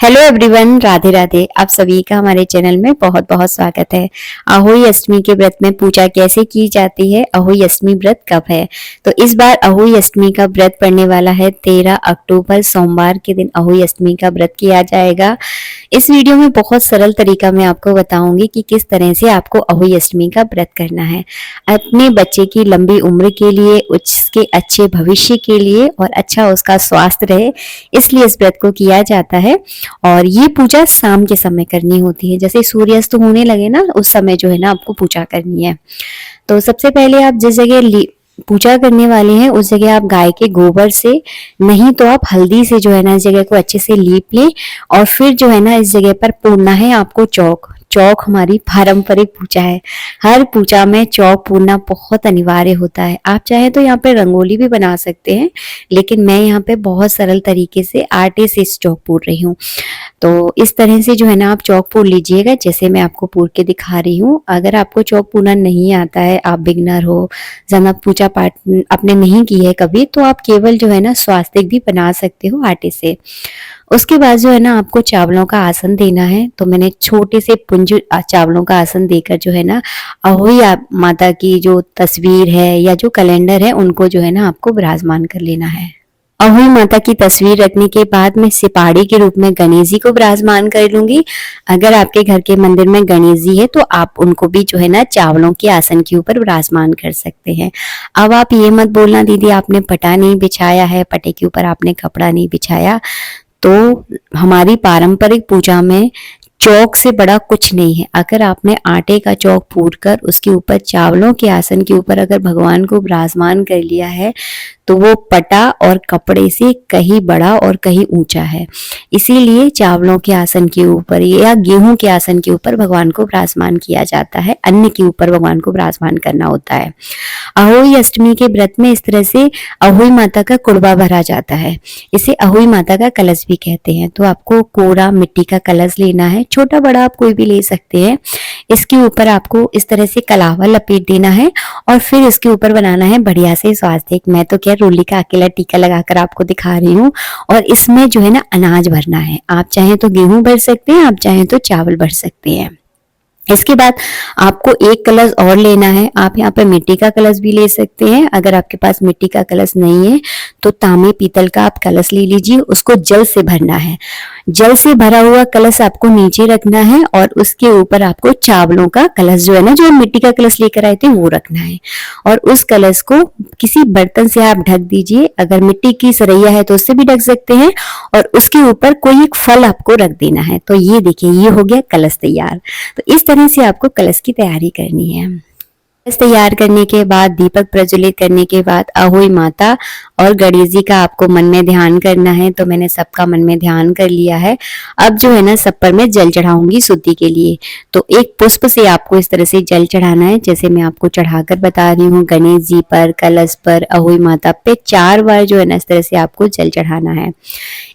Hello everyone, Radhe Radhe. आप सभी का हमारे चैनल में बहुत बहुत स्वागत है। अहोई अष्टमी के व्रत में पूजा कैसे की जाती है, अहोई अष्टमी व्रत कब है? तो इस बार अहोई अष्टमी का व्रत पड़ने वाला है 13 अक्टूबर सोमवार के दिन अहोई अष्टमी का व्रत किया जाएगा। इस वीडियो में बहुत सरल तरीका मैं आपको बताऊंगी कि किस तरह से आपको अहोई अष्टमी का व्रत करना है अपने बच्चे की लंबी उम्र के लिए, उसके अच्छे भविष्य के लिए और अच्छा उसका स्वास्थ्य रहे, इसलिए इस व्रत को किया जाता है। और ये पूजा शाम के समय करनी होती है, जैसे सूर्यास्त होने लगे ना उस समय जो है ना आपको पूजा करनी है। तो सबसे पहले आप जिस जगह पूजा करने वाले हैं उस जगह आप गाय के गोबर से, नहीं तो आप हल्दी से जो है ना इस जगह को अच्छे से लीप लें। और फिर जो है ना इस जगह पर पूरना है आपको चौक। चौक हमारी पारंपरिक पूजा है, हर पूजा में चौक पूरना बहुत अनिवार्य होता है। आप चाहे तो यहाँ पे रंगोली भी बना सकते हैं, लेकिन मैं यहाँ पे बहुत सरल तरीके से आटे से इस चौक पूर रही हूँ। तो इस तरह से जो है ना आप चौक पूर लीजिएगा, जैसे मैं आपको पूर के दिखा रही हूँ। अगर आपको चौक पूरना नहीं आता है, आप बिगनर हो, ज़्यादा पूजा पाठ आपने नहीं की है कभी, तो आप केवल जो है ना स्वास्तिक भी बना सकते हो आटे से। उसके बाद जो है ना आपको चावलों का आसन देना है। तो मैंने छोटे से पुंज चावलों का आसन देकर जो है ना अहोई माता की जो तस्वीर है या जो कैलेंडर है उनको जो है ना आपको विराजमान कर लेना है। अहोई माता की तस्वीर रखने के बाद मैं सिपाड़ी के रूप में गणेश जी को विराजमान कर लूंगी। अगर आपके घर के मंदिर में गणेश जी है तो आप उनको भी जो है ना चावलों के आसन के ऊपर विराजमान कर सकते हैं। अब आप ये मत बोलना दीदी आपने पटा नहीं बिछाया है, पटे के ऊपर आपने कपड़ा नहीं बिछाया। तो हमारी पारंपरिक पूजा में चौक से बड़ा कुछ नहीं है। अगर आपने आटे का चौक पूर कर उसके ऊपर चावलों के आसन के ऊपर अगर भगवान को विराजमान कर लिया है तो वो पटा और कपड़े से कहीं बड़ा और कहीं ऊंचा है। इसीलिए चावलों के आसन के ऊपर या गेहूं के आसन के ऊपर भगवान को विराजमान किया जाता है, अन्न के ऊपर भगवान को विराजमान करना होता है। अहोई अष्टमी के व्रत में इस तरह से अहोई माता का कुड़बा भरा जाता है। इसे अहोई माता का कलश भी कहते हैं। तो आपको कोरा मिट्टी का कलश लेना है, छोटा बड़ा आप कोई भी ले सकते हैं। इसके ऊपर आपको इस तरह से कलावा लपेट देना है और फिर इसके ऊपर बनाना है बढ़िया से स्वास्तिक। मैं तो क्या रोली का अकेला टीका लगाकर आपको दिखा रही हूँ। और इसमें जो है ना अनाज भरना है। आप चाहें तो गेहूं भर सकते हैं, आप चाहें तो चावल भर सकते हैं। इसके बाद आपको एक कलश और लेना है। आप यहाँ पे मिट्टी का कलश भी ले सकते हैं। अगर आपके पास मिट्टी का कलश नहीं है तो तांबे पीतल का आप कलश ले लीजिए, उसको जल से भरना है। जल से भरा हुआ कलश आपको नीचे रखना है और उसके ऊपर आपको चावलों का कलश जो है ना, जो मिट्टी का कलश लेकर आए थे, वो रखना है। और उस कलश को किसी बर्तन से आप ढक दीजिए। अगर मिट्टी की सरैया है तो उससे भी ढक सकते हैं। और उसके ऊपर कोई एक फल आपको रख देना है। तो ये देखिए, ये हो गया कलश तैयार। तो इस तरह से आपको कलश की तैयारी करनी है। कलश तैयार करने के बाद, दीपक प्रज्वलित करने के बाद अहोई माता और गणेश जी का आपको मन में ध्यान करना है। तो मैंने सबका मन में ध्यान कर लिया है। अब जो है ना सब पर मैं जल चढ़ाऊंगी शुद्धि के लिए। तो एक पुष्प से आपको इस तरह से जल चढ़ाना है, जैसे मैं आपको चढ़ाकर बता रही हूँ। गणेश जी पर, कलश पर, अहोई माता पे 4 बार जो है ना इस तरह से आपको जल चढ़ाना है।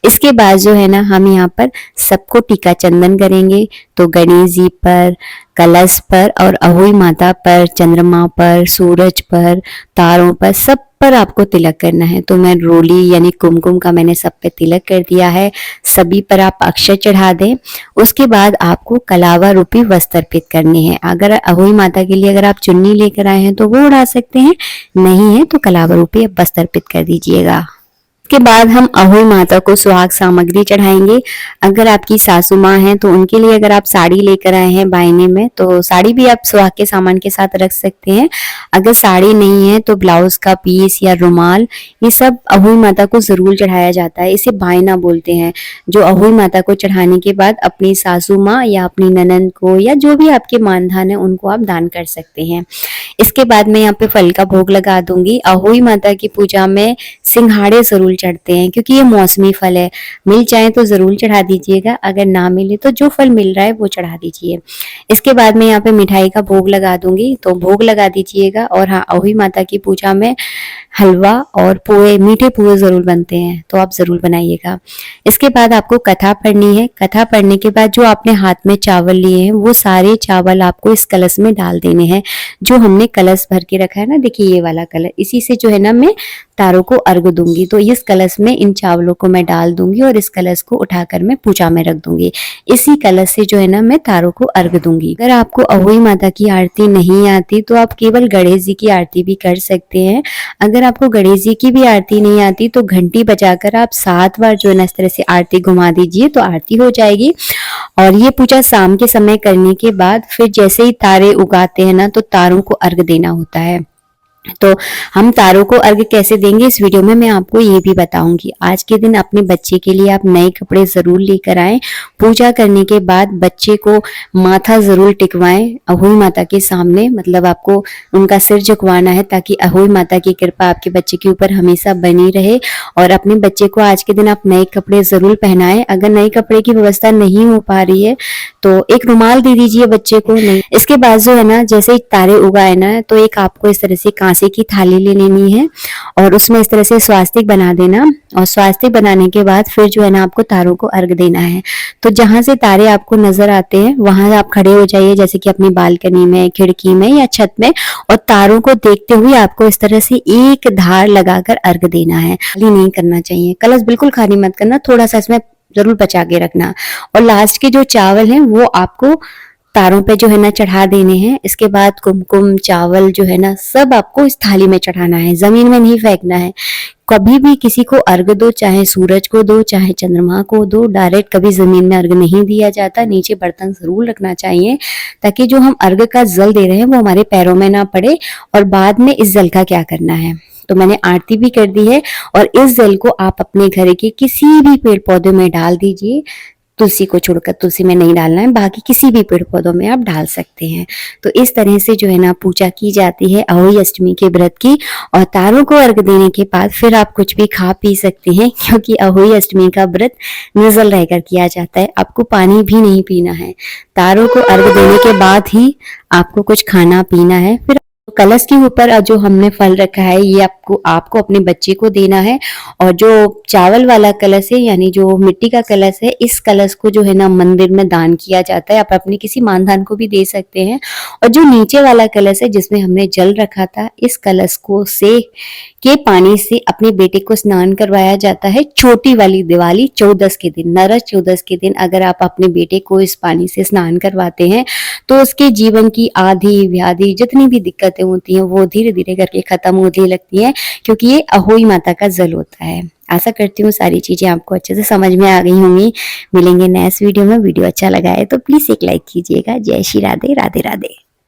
इसके बाद जो है ना हम यहाँ पर सबको टीका चंदन करेंगे। तो गणेश जी पर, कलश पर और अहोई माता पर, चंद्रमा पर, सूरज पर, तारों पर, सब पर आपको तिलक करना है। तो मैं रोली यानी कुमकुम का मैंने सब पे तिलक कर दिया है। सभी पर आप अक्षर चढ़ा दें। उसके बाद आपको कलावा रूपी वस्त्र अर्पित करने हैं। अगर अहोई माता के लिए अगर आप चुन्नी लेकर आए हैं तो वो उड़ा सकते हैं, नहीं है तो कलावा रूपी वस्त्र अर्पित कर दीजिएगा। के बाद हम अहोई माता को सुहाग सामग्री चढ़ाएंगे। अगर आपकी सासू माँ है तो उनके लिए अगर आप साड़ी लेकर आए हैं बायने में तो साड़ी भी आप सुहाग के सामान के साथ रख सकते हैं। अगर साड़ी नहीं है तो ब्लाउज का पीस या रुमाल, ये सब अहोई माता को जरूर चढ़ाया जाता है। इसे बायना बोलते हैं, जो अहोई माता को चढ़ाने के बाद अपनी सासू माँ या अपनी ननंद को या जो भी आपके मानधान है उनको आप दान कर सकते हैं। इसके बाद मैं यहाँ पे फल का भोग लगा दूंगी। अहोई माता की पूजा में सिंघाड़े जरूर चढ़ते हैं क्योंकि ये मौसमी फल है। मिल जाए तो जरूर चढ़ा दीजिएगा, अगर ना मिले तो जो फल मिल रहा है वो चढ़ा दीजिए। इसके बाद मैं यहाँ पे मिठाई का भोग लगा दूंगी, तो भोग लगा दीजिएगा। और हाँ, अहोई माता की पूजा में हलवा और पोहे, मीठे पोहे जरूर बनते हैं, तो आप जरूर बनाइएगा। इसके बाद आपको कथा पढ़नी है। कथा पढ़ने के बाद जो आपने हाथ में चावल लिए हैं वो सारे चावल आपको इस कलश में डाल देने हैं। जो हमने कलश भर के रखा है ना, देखिए ये वाला कलश, इसी से जो है ना मैं तारों को अर्घ दूंगी। तो इस कलश में इन चावलों को मैं डाल दूंगी और इस कलश को उठाकर मैं पूजा में रख दूंगी। इसी कलश से जो है ना मैं तारों को अर्घ दूंगी। अगर आपको अहोई माता की आरती नहीं आती तो आप केवल गणेश जी की आरती भी कर सकते हैं। अगर आपको गणेश जी की भी आरती नहीं आती तो घंटी बजाकर आप 7 बार जो है ना इस तरह से आरती घुमा दीजिए तो आरती हो जाएगी। और ये पूजा शाम के समय करने के बाद फिर जैसे ही तारे उगाते हैं ना तो तारों को अर्घ देना होता है। तो हम तारों को अर्घ कैसे देंगे इस वीडियो में मैं आपको ये भी बताऊंगी। आज के दिन अपने बच्चे के लिए आप नए कपड़े जरूर लेकर आएं। पूजा करने के बाद बच्चे को माथा जरूर टिकवाएं अहोई माता के सामने, मतलब आपको उनका सिर झुकवाना है ताकि अहोई माता की कृपा आपके बच्चे के ऊपर हमेशा बनी रहे। और अपने बच्चे को आज के दिन आप नए कपड़े जरूर पहनाएं। अगर नए कपड़े की व्यवस्था नहीं हो पा रही है तो एक रुमाल दे दीजिए बच्चे को। नहीं, इसके बाद जो है ना जैसे तारे उगाए ना तो एक आपको इस तरह से कांसे की थाली ले लेनी है और उसमें इस तरह से स्वास्तिक बना देना। और स्वास्तिक बनाने के बाद फिर जो है ना आपको तारों को अर्घ देना है। तो जहां से तारे आपको नजर आते हैं वहां आप खड़े हो जाइए, जैसे कि अपनी बालकनी में, खिड़की में या छत में, और तारों को देखते हुए आपको इस तरह से एक धार लगाकर अर्घ देना है। खाली नहीं करना चाहिए, कलश बिल्कुल खाली मत करना, थोड़ा सा इसमें जरूर बचा के रखना। और लास्ट के जो चावल हैं वो आपको तारों पे जो है ना चढ़ा देने हैं। इसके बाद कुमकुम, चावल जो है ना सब आपको इस थाली में चढ़ाना है, जमीन में नहीं फेंकना है। कभी भी किसी को अर्घ दो, चाहे सूरज को दो, चाहे चंद्रमा को दो, डायरेक्ट कभी जमीन में अर्घ नहीं दिया जाता। नीचे बर्तन जरूर रखना चाहिए ताकि जो हम अर्घ का जल दे रहे हैं वो हमारे पैरों में ना पड़े। और बाद में इस जल का क्या करना है, तो मैंने आरती भी कर दी है और इस जल को आप अपने घर के किसी भी पेड़ पौधे में डाल दीजिए। तुलसी को छोड़कर, तुलसी में नहीं डालना है, बाकी किसी भी पेड़ पौधों में आप डाल सकते हैं। तो इस तरह से जो है ना पूजा की जाती है अहोई अष्टमी के व्रत की। और तारों को अर्घ देने के बाद फिर आप कुछ भी खा पी सकते हैं, क्योंकि अहोई अष्टमी का व्रत निर्जल रहकर किया जाता है। आपको पानी भी नहीं पीना है, तारों को अर्घ देने के बाद ही आपको कुछ खाना पीना है। फिर कलश के ऊपर जो हमने फल रखा है ये आपको अपने बच्चे को देना है। और जो चावल वाला कलश है यानी जो मिट्टी का कलश है, इस कलश को जो है ना मंदिर में दान किया जाता है। आप अपने किसी मानधान को भी दे सकते हैं। और जो नीचे वाला कलश है जिसमें हमने जल रखा था, इस कलश को से के पानी से अपने बेटे को स्नान करवाया जाता है। छोटी वाली दिवाली 14 के दिन, नरक 14 के दिन अगर आप अपने बेटे को इस पानी से स्नान करवाते हैं तो उसके जीवन की आधी व्याधि जितनी भी दिक्कतें होती हैं वो धीरे धीरे करके खत्म होने लगती हैं, क्योंकि ये अहोई माता का जल होता है। आशा करती हूँ सारी चीजें आपको अच्छे से समझ में आ गई होंगी। मिलेंगे नेक्स्ट वीडियो में। वीडियो अच्छा लगा है तो प्लीज एक लाइक कीजिएगा। जय श्री राधे, राधे राधे।